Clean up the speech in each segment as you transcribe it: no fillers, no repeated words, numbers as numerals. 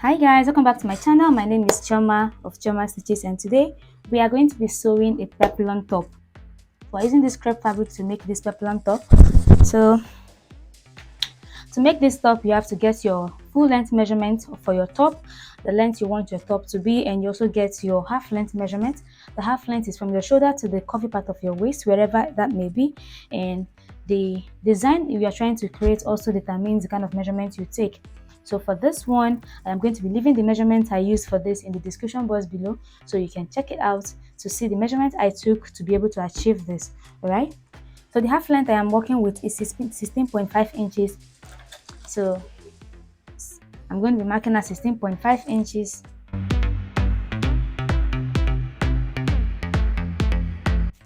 Hi guys, welcome back to my channel. My name is Choma of Choma Stitches, and today we are going to be sewing a peplum top. We're using this crepe fabric to make this peplum top. So to make this top, you have to get your full length measurement for your top, the length you want your top to be, and you also get your half length measurement. The half length is from your shoulder to the curvy part of your waist, wherever that may be, and the design you are trying to create also determines the kind of measurement you take. So for this one, I am going to be leaving the measurement I used for this in the description box below, so you can check it out to see the measurement I took to be able to achieve this. All right. So the half length I am working with is 16.5 inches. So I'm going to be marking at 16.5 inches.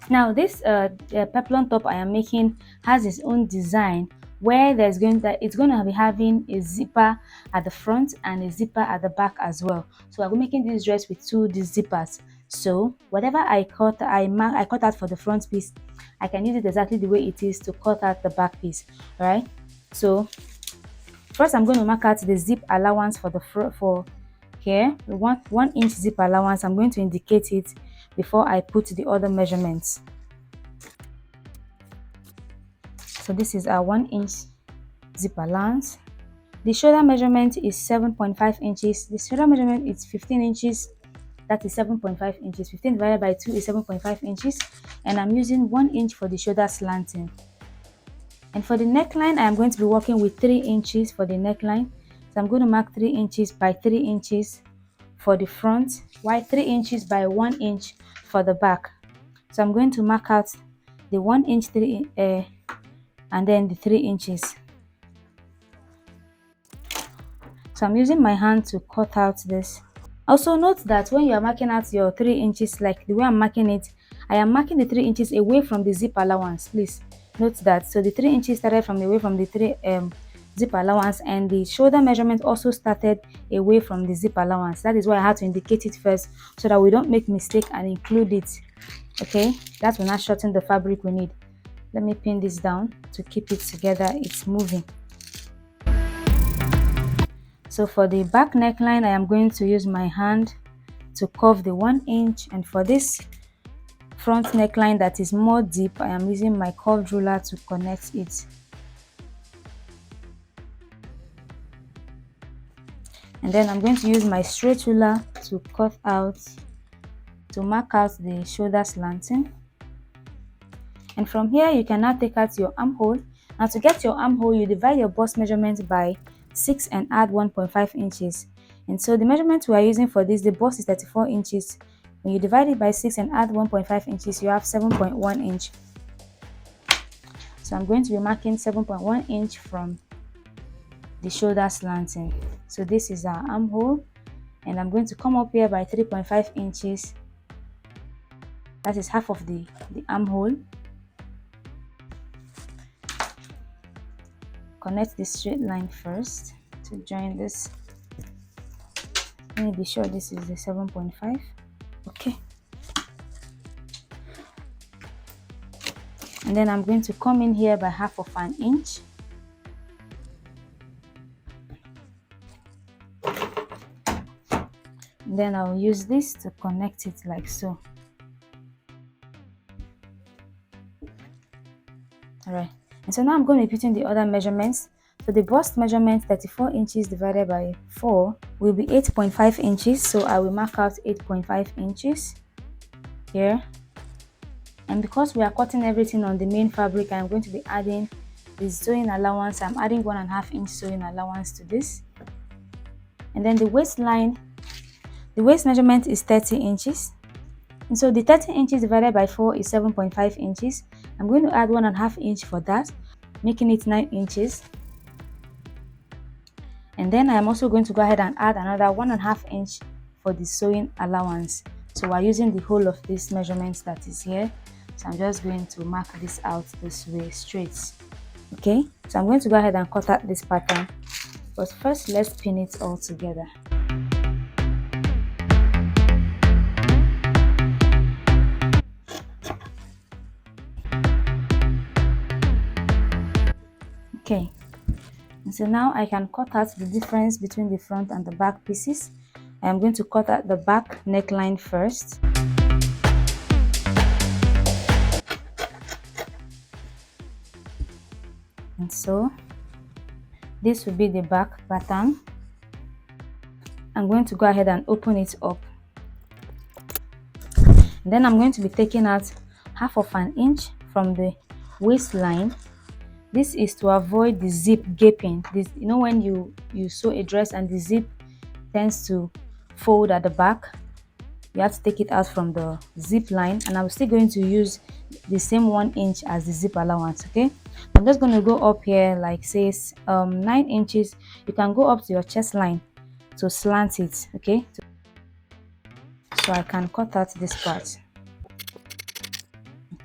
Now this peplum top I am making has its own design, where it's going to be having a zipper at the front and a zipper at the back as well. So I'm making this dress with two zippers. So whatever I cut out for the front piece, I can use it exactly the way it is to cut out the back piece. All right. So first, I'm going to mark out the zip allowance for the here. The 1 inch zip allowance. I'm going to indicate it before I put the other measurements. So this is our 1 inch zip allowance. The shoulder measurement is 7.5 inches. The shoulder measurement is 15 inches. That is 7.5 inches. 15 divided by 2 is 7.5 inches. And I'm using 1 inch for the shoulder slanting. And for the neckline, I am going to be working with 3 inches for the neckline. So I'm going to mark 3 inches by 3 inches for the front, while 3 inches by 1 inch for the back. So I'm going to mark out the 1 inch and then the 3 inches. So I'm using my hand to cut out this. Also note that when you are marking out your 3 inches, like the way I'm marking it, I am marking the 3 inches away from the zip allowance. Please note that. So the 3 inches started from away from the zip allowance, and the shoulder measurement also started away from the zip allowance. That is why I had to indicate it first, so that we don't make mistake and include it. Okay, that will not shorten the fabric we need. Let me pin this down to keep it together. It's moving. So for the back neckline, I am going to use my hand to curve the 1 inch, and for this front neckline that is more deep, I am using my curved ruler to connect it. And then I'm going to use my straight ruler to mark out the shoulder slanting. And from here, you can now take out your armhole. Now to get your armhole, you divide your bust measurement by 6 and add 1.5 inches. And so the measurement we are using for this, the bust is 34 inches. When you divide it by 6 and add 1.5 inches, you have 7.1 inch. So I'm going to be marking 7.1 inch from the shoulder slanting. So this is our armhole, and I'm going to come up here by 3.5 inches. That is half of the armhole. Connect the straight line first to join this. Let me be sure this is the 7.5. Okay. And then I'm going to come in here by half of an inch. And then I'll use this to connect it like so. Alright. And so now I'm going to be putting the other measurements. So the bust measurement, 34 inches divided by 4, will be 8.5 inches. So I will mark out 8.5 inches here. And because we are cutting everything on the main fabric, I'm going to be adding the sewing allowance. I'm adding 1.5 inch sewing allowance to this. And then the waistline, the waist measurement is 30 inches. And so the 30 inches divided by 4 is 7.5 inches. I'm going to add 1.5 inch for that, making it 9 inches. And then I'm also going to go ahead and add another 1.5 inch for the sewing allowance. So we're using the whole of this measurement that is here. So I'm just going to mark this out this way straight. Okay, so I'm going to go ahead and cut out this pattern. But first, let's pin it all together. Okay, And so now I can cut out the difference between the front and the back pieces. I am going to cut out the back neckline first. And so this will be the back pattern. I'm going to go ahead and open it up. And then I'm going to be taking out 1/2 inch from the waistline. This is to avoid the zip gaping. This, you know, when you sew a dress and the zip tends to fold at the back, you have to take it out from the zip line, and I'm still going to use the same 1 inch as the zip allowance. Okay, I'm just going to go up here, like says 9 inches. You can go up to your chest line to slant it. Okay, so I can cut out this part.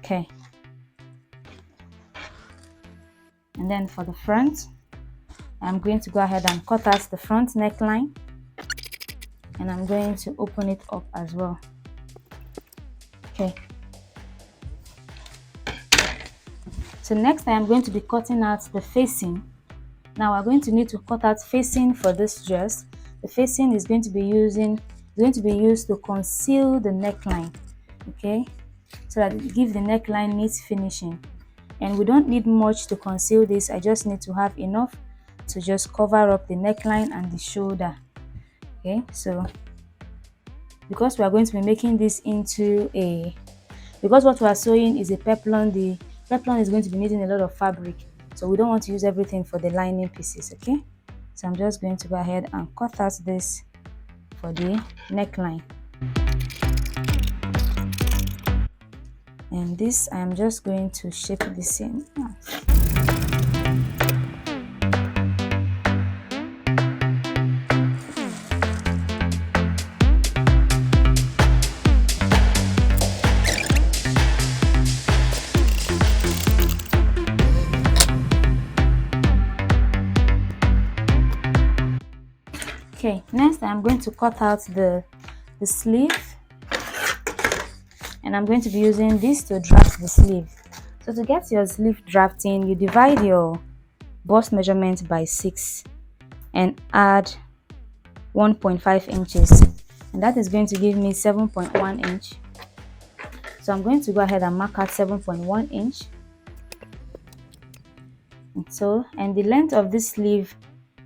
Okay, and then for the front, I'm going to go ahead and cut out the front neckline, and I'm going to open it up as well. Okay, so next I'm going to be cutting out the facing. Now we're going to need to cut out facing for this dress. The facing is going to be used to conceal the neckline, okay, so that it gives the neckline neat finishing. And we don't need much to conceal this. I just need to have enough to just cover up the neckline and the shoulder. Okay, so because we are going to be making this into because what we are sewing is a peplum, the peplum is going to be needing a lot of fabric, so we don't want to use everything for the lining pieces. Okay, so I'm just going to go ahead and cut out this for the neckline, and this I'm just going to shape this in. Okay, next I'm going to cut out the sleeve, and I'm going to be using this to draft the sleeve. So to get your sleeve drafting, you divide your bust measurement by 6 and add 1.5 inches, and that is going to give me 7.1 inch. So I'm going to go ahead and mark out 7.1 inch. And the length of this sleeve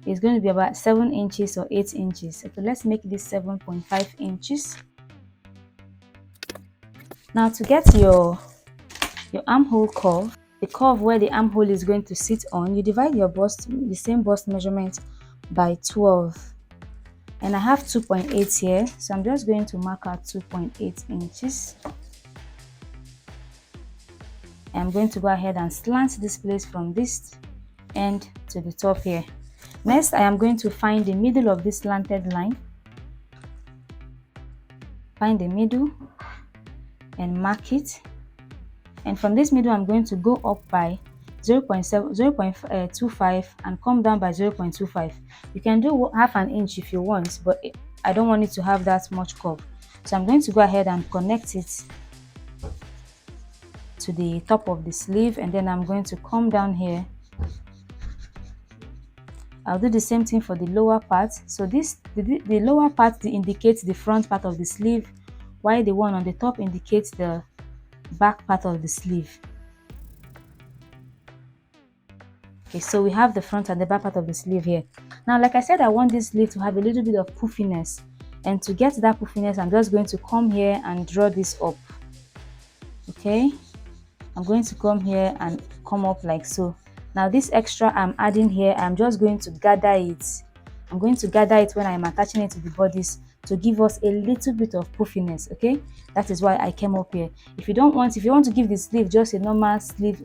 is going to be about 7 inches or 8 inches. Okay, let's make this 7.5 inches. Now to get your armhole curve, the curve where the armhole is going to sit on, you divide your bust, the same bust measurement, by 12. And I have 2.8 here, so I'm just going to mark out 2.8 inches. I'm going to go ahead and slant this place from this end to the top here. Next, I am going to find the middle of this slanted line. Find the middle and mark it. And from this middle, I'm going to go up by 0.25 and come down by 0.25. You can do 1/2 inch if you want, but I don't want it to have that much curve. So I'm going to go ahead and connect it to the top of the sleeve, and then I'm going to come down here. I'll do the same thing for the lower part. So the lower part indicates the front part of the sleeve, while the one on the top indicates the back part of the sleeve. Okay, so we have the front and the back part of the sleeve here. Now, like I said, I want this sleeve to have a little bit of puffiness, and to get that puffiness, I'm just going to come here and draw this up. Okay, I'm going to come here and come up like so. Now this extra I'm adding here, I'm just going to gather it. I'm going to gather it when I'm attaching it to the bodice to give us a little bit of puffiness. Okay, that is why I came up here. If you want to give the sleeve just a normal sleeve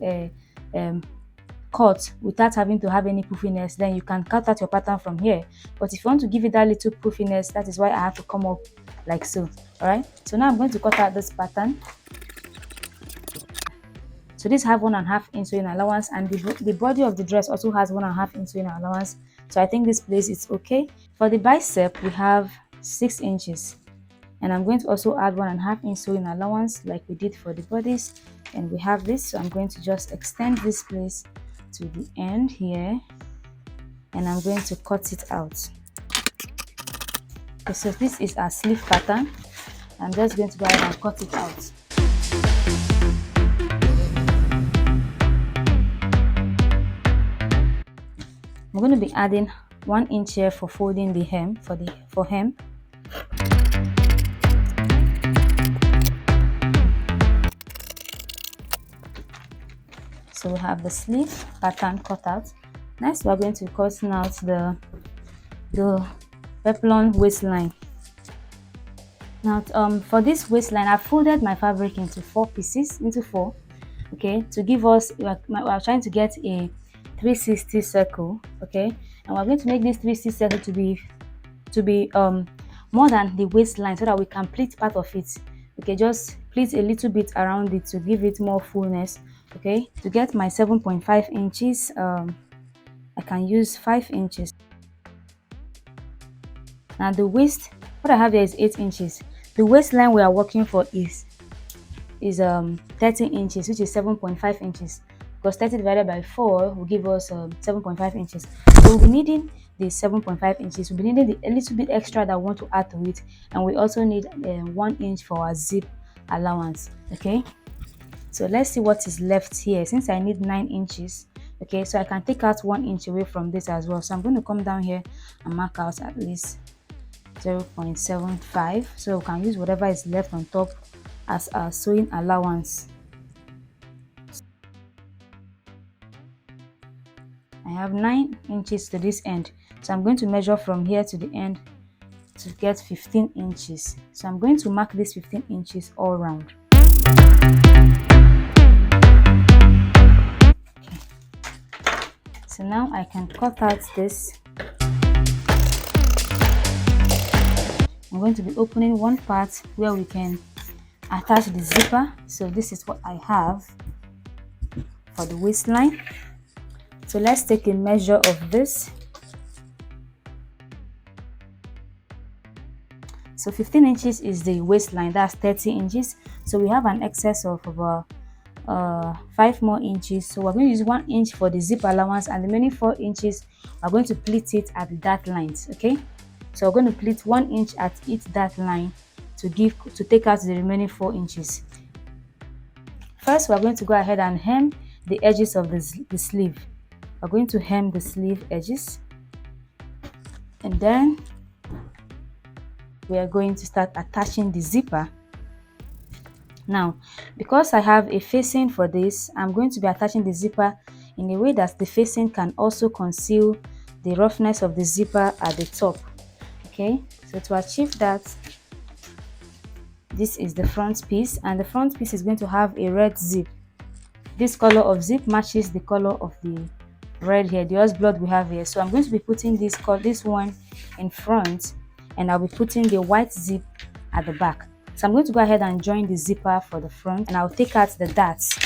cut without having to have any puffiness, then you can cut out your pattern from here. But if you want to give it that little puffiness, that is why I have to come up like so. All right, so now I'm going to cut out this pattern. So this have 1.5 inch sewing allowance, and the body of the dress also has 1.5 inch sewing allowance. So I think this place is okay. For the bicep, we have 6 inches, and I'm going to also add 1.5 inch sewing allowance like we did for the bodies. And we have this, so I'm going to just extend this place to the end here, and I'm going to cut it out. Okay, so this is our sleeve pattern. I'm just going to go ahead and cut it out. I'm going to be adding 1 inch here for folding the hem for hem. So we have the sleeve pattern cut out. Next, we are going to cut out the peplum waistline. Now, for this waistline, I folded my fabric into 4 pieces, okay, to give us, we are trying to get a 360 circle, okay, and we're going to make this 360 circle to be more than the waistline so that we can pleat part of it. Okay, just pleat a little bit around it to give it more fullness. Okay, to get my 7.5 inches, I can use 5 inches. Now the waist, what I have here is 8 inches. The waistline we are working for is 13 inches, which is 7.5 inches, because 30 divided by 4 will give us 7.5 inches. So we'll be needing the 7.5 inches. We'll be needing a little bit extra that we want to add to it, and we also need 1 inch for our zip allowance. Okay, so let's see what is left here. Since I need 9 inches, okay, so I can take out 1 inch away from this as well. So I'm going to come down here and mark out at least 0.75, so we can use whatever is left on top as our sewing allowance. I have 9 inches to this end, so I'm going to measure from here to the end to get 15 inches. So I'm going to mark this 15 inches all round. Okay. So now I can cut out this. I'm going to be opening one part where we can attach the zipper. So this is what I have for the waistline. So let's take a measure of this. So 15 inches is the waistline, that's 30 inches. So we have an excess of about 5 more inches. So we're going to use 1 inch for the zip allowance, and the remaining 4 inches we're going to pleat it at the dart lines. Okay, so we're going to pleat 1 inch at each dart line to take out the remaining 4 inches. First, we're going to go ahead and hem the edges of the sleeve. We're going to hem the sleeve edges, and then we are going to start attaching the zipper. Now, because I have a facing for this, I'm going to be attaching the zipper in a way that the facing can also conceal the roughness of the zipper at the top. Okay, so to achieve that, this is the front piece, and the front piece is going to have a red zip. This color of zip matches the color of the red here, the yours blood we have here. So I'm going to be putting this one in front, and I'll be putting the white zip at the back. So I'm going to go ahead and join the zipper for the front, and I'll take out the darts,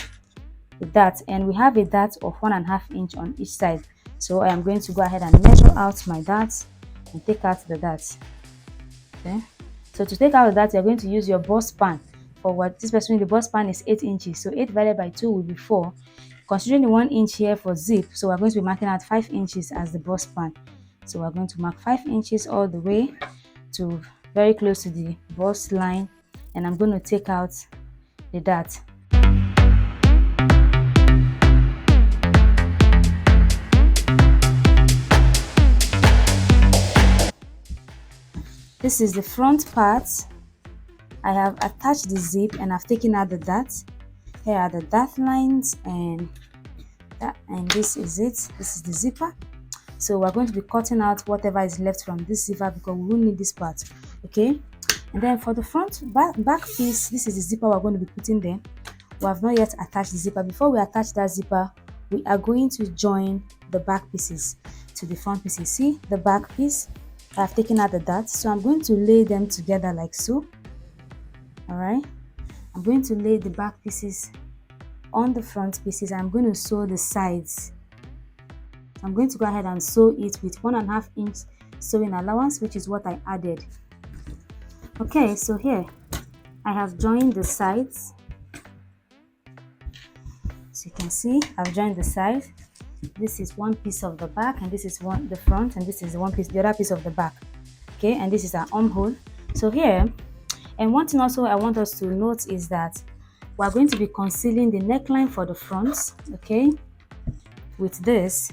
and we have a dart of 1.5 inch on each side. So I am going to go ahead and measure out my darts and take out the darts. Okay, so to take out the darts, you're going to use your bust span. For what this person, the bust span is 8 inches, so 8 divided by 2 will be 4. Considering the 1 inch here for zip, so we're going to be marking out 5 inches as the bust span. So we're going to mark 5 inches all the way to very close to the bust line, and I'm going to take out the dart. This is the front part. I have attached the zip and I've taken out the dart. Here are the dart lines, and this is it. This is the zipper. So we're going to be cutting out whatever is left from this zipper because we will need this part. Okay, and then for the front back piece, this is the zipper we're going to be putting there. We have not yet attached the zipper. Before we attach that zipper, we are going to join the back pieces to the front pieces. See the back piece, I've taken out the dart, so I'm going to lay them together like so. All right, I'm going to lay the back pieces on the front pieces. I'm going to sew the sides. I'm going to go ahead and sew it with 1.5 inch sewing allowance, which is what I added. Okay, so here I have joined the sides. As you can see, I've joined the sides. This is one piece of the back, and this is the front, and this is the other piece of the back. Okay, and this is our armhole. So here, and one thing also I want us to note is that we're going to be concealing the neckline for the front, okay, with this.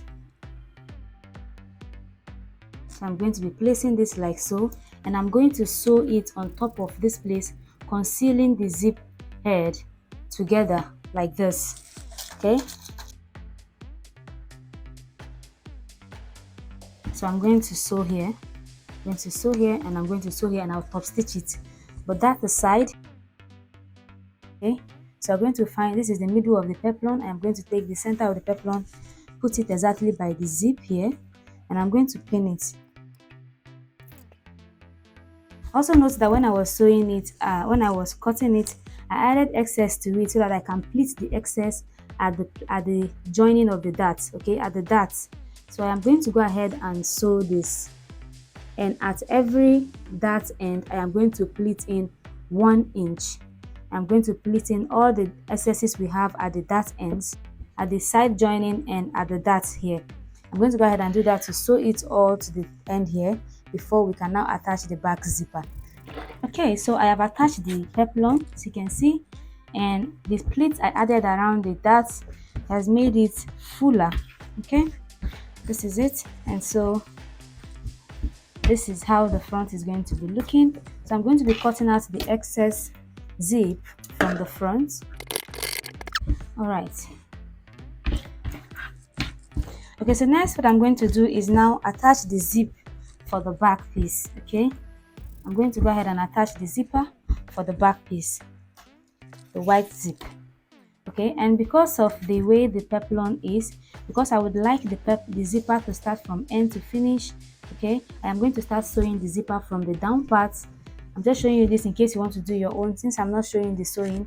So I'm going to be placing this like so, and I'm going to sew it on top of this place, concealing the zip head together like this. Okay, so I'm going to sew here, and I'm going to sew here, and I'll top stitch it, but that's the side. Okay, so I'm going to find, this is the middle of the peplum. I'm going to take the center of the peplum, put it exactly by the zip here, and I'm going to pin it. Also note that when I was sewing it, when I was cutting it, I added excess to it so that I can pleat the excess at the joining of the darts, okay, at the darts. So I am going to go ahead and sew this, and at every dart end I am going to pleat in 1 inch. I'm going to pleat in all the excesses we have at the dart ends, at the side joining, and at the darts here. I'm going to go ahead and do that to sew it all to the end here before we can now attach the back zipper. Okay, so I have attached the peplum, as you can see, and the pleats I added around the darts has made it fuller. Okay, this is it, and so this is how the front is going to be looking. So I'm going to be cutting out the excess zip from the front. All right. Okay, so next what I'm going to do is now attach the zip for the back piece. Okay, I'm going to go ahead and attach the zipper for the back piece, the white zip. Okay, and because of the way the peplum is, because I would like the zipper to start from end to finish, okay, I am going to start sewing the zipper from the down part. I'm just showing you this in case you want to do your own. Since I'm not showing the sewing,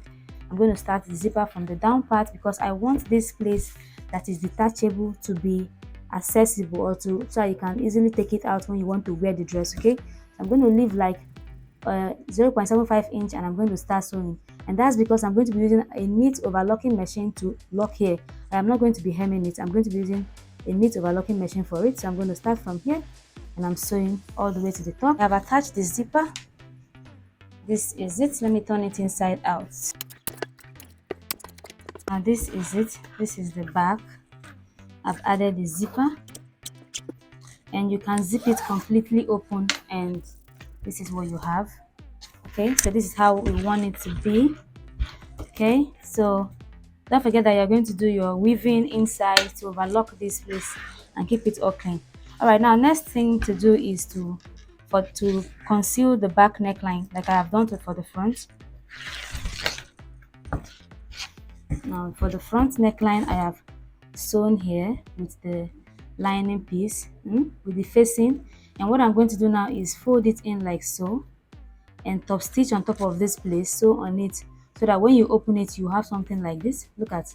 I'm going to start the zipper from the down part because I want this place that is detachable to be accessible, or so you can easily take it out when you want to wear the dress. Okay, so I'm going to leave like 0.75 inch, and I'm going to start sewing, and that's because I'm going to be using a knit overlocking machine to lock here. I am not going to be hemming it. I'm going to be using a knit overlocking machine for it. So I'm going to start from here, and I'm sewing all the way to the top. I've attached the zipper. This is it. Let me turn it inside out. And this is it. This is the back. I've added the zipper, and you can zip it completely open, and this is what you have. Okay, so this is how we want it to be. Okay, so don't forget that you're going to do your weaving inside to overlock this place and keep it all clean. All right, now next thing to do is to conceal the back neckline like I have done for the front. Now for the front neckline, I have sewn here with the lining piece, with the facing, and what I'm going to do now is fold it in like so, and top stitch on top of this place, sew on it, so that when you open it you have something like this. Look at,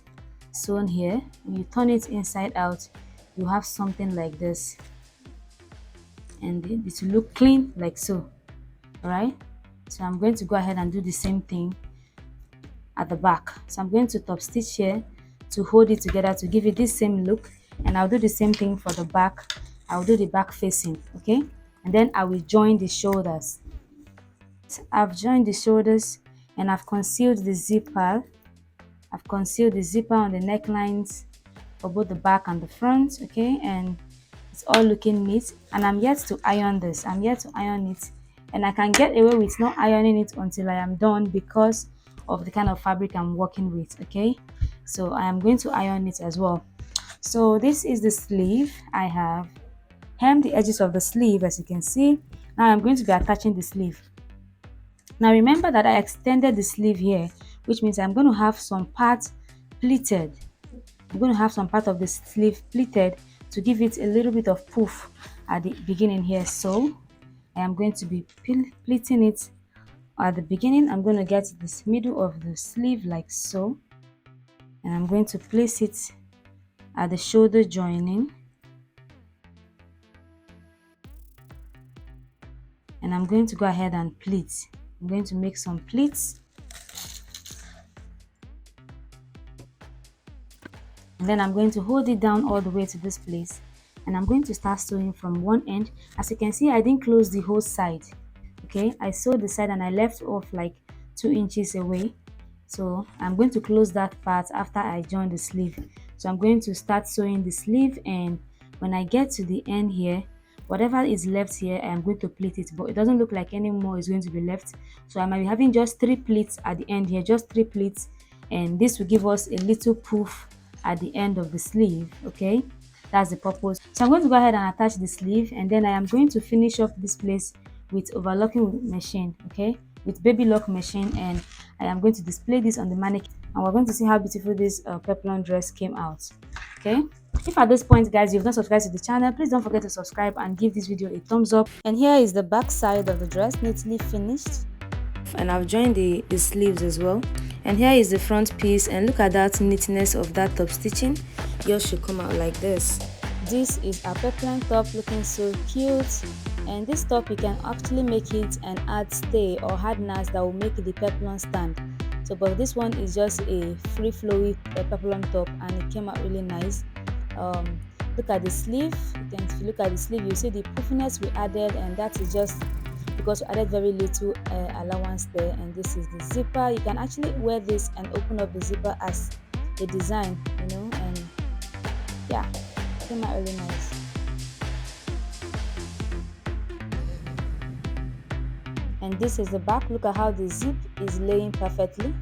sewn here. When you turn it inside out, you have something like this, and it will look clean like so. All right, so I'm going to go ahead and do the same thing at the back. So I'm going to top stitch here to hold it together to give it this same look, and I'll do the same thing for the back. I'll do the back facing, okay, and then I will join the shoulders. I've joined the shoulders, and I've concealed the zipper. I've concealed the zipper on the necklines for both the back and the front, okay, and it's all looking neat. And I'm yet to iron this. I'm yet to iron it, and I can get away with not ironing it until I am done because of the kind of fabric I'm working with. Okay, so I am going to iron it as well. So this is the sleeve. I have hemmed the edges of the sleeve, as you can see. Now I'm going to be attaching the sleeve. Now remember that I extended the sleeve here, which means I'm going to have some parts pleated. I'm going to have some part of the sleeve pleated to give it a little bit of poof at the beginning here. So I am going to be pleating it at the beginning. I'm going to get this middle of the sleeve like so, and I'm going to place it at the shoulder joining, and I'm going to go ahead and pleat. I'm going to make some pleats, and then I'm going to hold it down all the way to this place, and I'm going to start sewing from one end. As you can see, I didn't close the whole side. Okay, I sewed the side and I left off like 2 inches away. So I'm going to close that part after I join the sleeve. So I'm going to start sewing the sleeve, and when I get to the end here, whatever is left here, I am going to pleat it, but it doesn't look like any more is going to be left. So I might be having just 3 pleats at the end here, just 3 pleats, and this will give us a little poof at the end of the sleeve. Okay, that's the purpose. So I'm going to go ahead and attach the sleeve, and then I am going to finish up this place with overlocking machine, okay, with baby lock machine, and I am going to display this on the mannequin, and we're going to see how beautiful this peplum dress came out. Okay, if at this point, guys, you've not subscribed to the channel, please don't forget to subscribe and give this video a thumbs up. And here is the back side of the dress, neatly finished, and I've joined the sleeves as well. And here is the front piece, and look at that neatness of that top stitching. Yours should come out like this. This is a peplum top, looking so cute. And this top, you can actually make it and add stay or hardness that will make the peplum stand. So but this one is just a free flowy peplum top, and it came out really nice. Look at the sleeve. If you look at the sleeve, you see the puffiness we added, and that is just because we added very little allowance there. And this is the zipper. You can actually wear this and open up the zipper as a design, you know, and yeah, it came out really nice. And this is the back. Look at how the zip is laying perfectly.